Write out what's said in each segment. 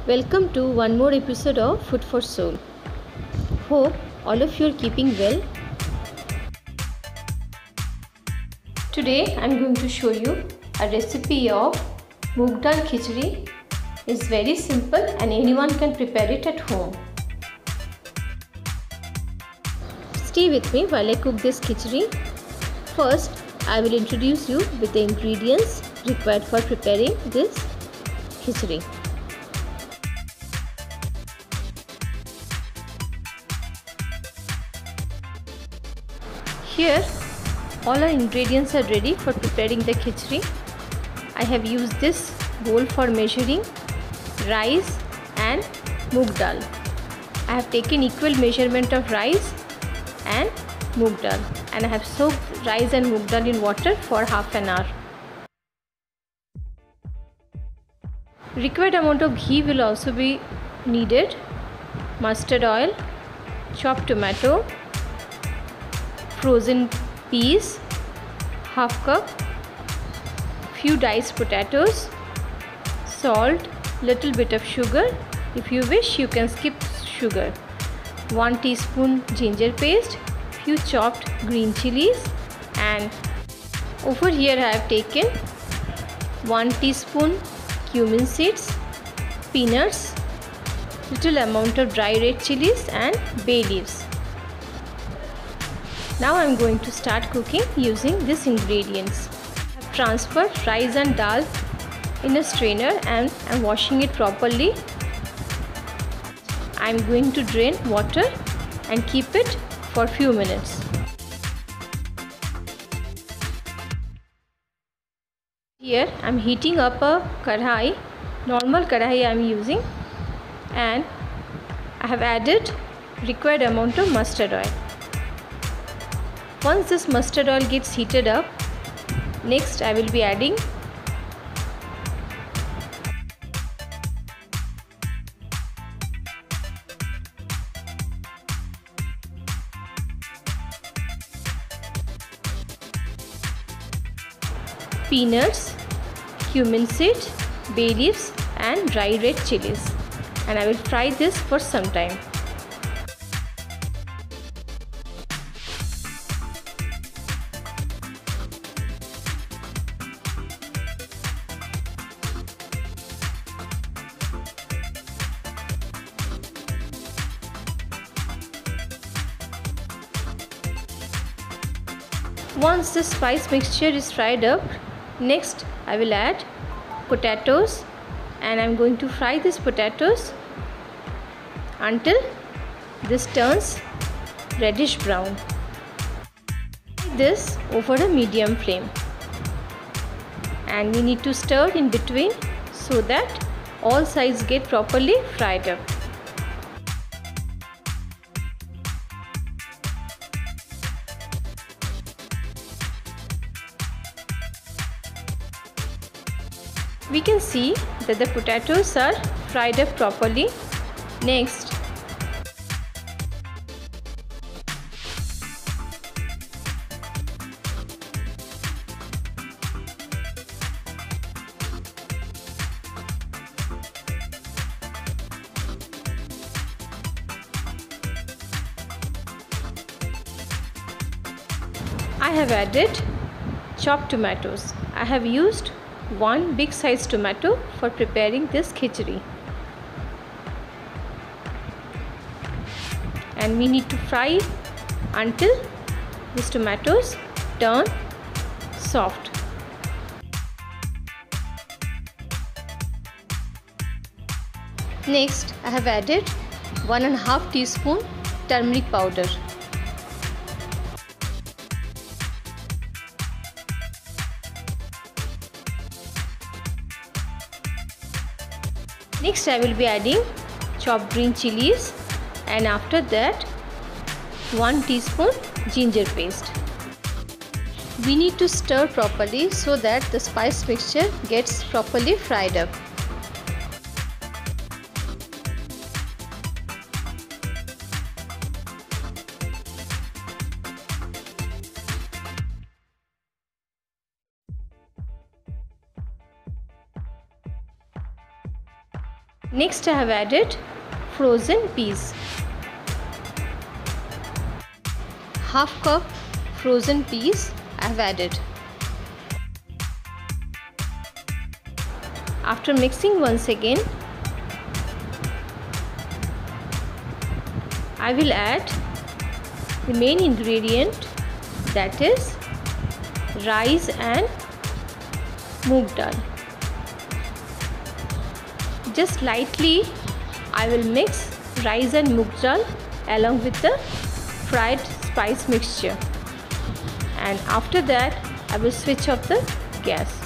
Welcome to one more episode of Food for Soul. Hope all of you are keeping well. Today I am going to show you a recipe of moong dal khichdi. It's very simple and anyone can prepare it at home. Stay with me while I cook this khichdi. First, I will introduce you with the ingredients required for preparing this khichdi. Here, all our ingredients are ready for preparing the khichdi. I have used this bowl for measuring rice and moong dal. I have taken equal measurement of rice and moong dal, and I have soaked rice and moong dal in water for half an hour. Required amount of ghee will also be needed. Mustard oil, chopped tomato, frozen peas, half cup, few diced potatoes, salt, little bit of sugar. If you wish, you can skip sugar. 1 teaspoon ginger paste, few chopped green chilies, and over here I have taken 1 teaspoon cumin seeds, peanuts, little amount of dry red chilies and bay leaves. Now I am going to start cooking using these ingredients. I have transferred rice and dal in a strainer and I am washing it properly. I am going to drain water and keep it for few minutes. Here I am heating up a kadhai, normal kadhai I am using, and I have added required amount of mustard oil. Once this mustard oil gets heated up, next I will be adding peanuts, cumin seed, bay leaves and dry red chilies, and I will fry this for some time. Once the spice mixture is fried up, next I will add potatoes, and I am going to fry these potatoes until this turns reddish brown. Fry this over a medium flame, and we need to stir in between so that all sides get properly fried up. We can see that the potatoes are fried up properly. Next, I have added chopped tomatoes. I have used 1 big size tomato for preparing this khichdi, and we need to fry until these tomatoes turn soft. Next, I have added 1.5 teaspoon turmeric powder. Next I will be adding chopped green chilies, and after that 1 teaspoon ginger paste. We need to stir properly so that the spice mixture gets properly fried up. Next I have added frozen peas. Half cup frozen peas I have added. After mixing once again, I will add the main ingredient, that is rice and moong dal. Just lightly I will mix rice and moong dal along with the fried spice mixture, and after that I will switch off the gas.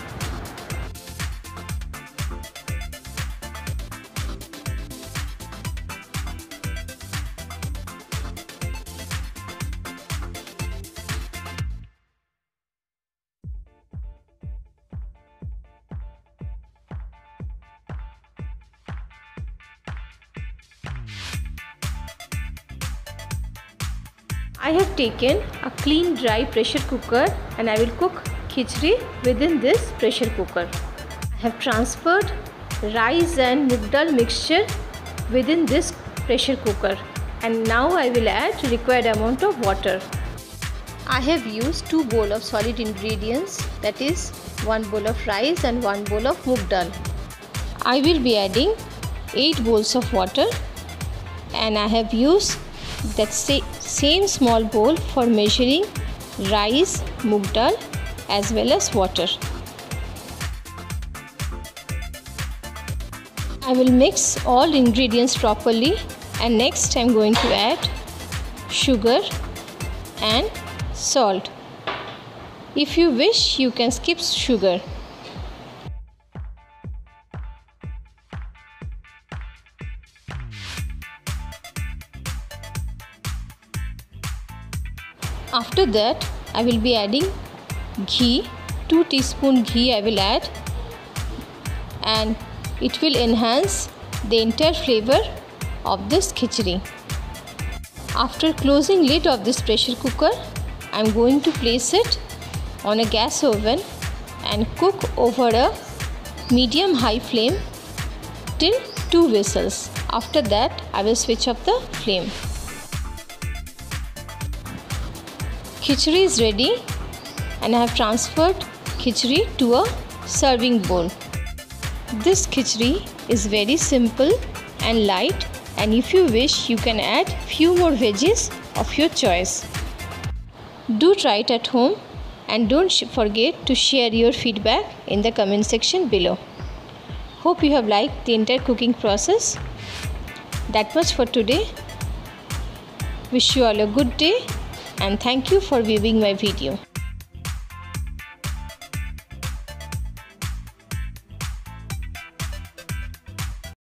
I have taken a clean dry pressure cooker and I will cook khichdi within this pressure cooker. I have transferred rice and moong dal mixture within this pressure cooker, and now I will add required amount of water. I have used 2 bowls of solid ingredients, that is 1 bowl of rice and 1 bowl of moong dal. I will be adding 8 bowls of water, and I have used that same small bowl for measuring rice, moong dal as well as water. I will mix all ingredients properly, and next I am going to add sugar and salt. If you wish, you can skip sugar. After that, I will be adding ghee. 2 teaspoons ghee I will add, and it will enhance the entire flavor of this khichdi. After closing lid of this pressure cooker, I am going to place it on a gas oven and cook over a medium-high flame till 2 whistles. After that, I will switch off the flame. Khichdi is ready, and I have transferred khichdi to a serving bowl. This khichdi is very simple and light, and if you wish, you can add few more veggies of your choice. Do try it at home, and don't forget to share your feedback in the comment section below. Hope you have liked the entire cooking process. That much for today. Wish you all a good day, and thank you for viewing my video.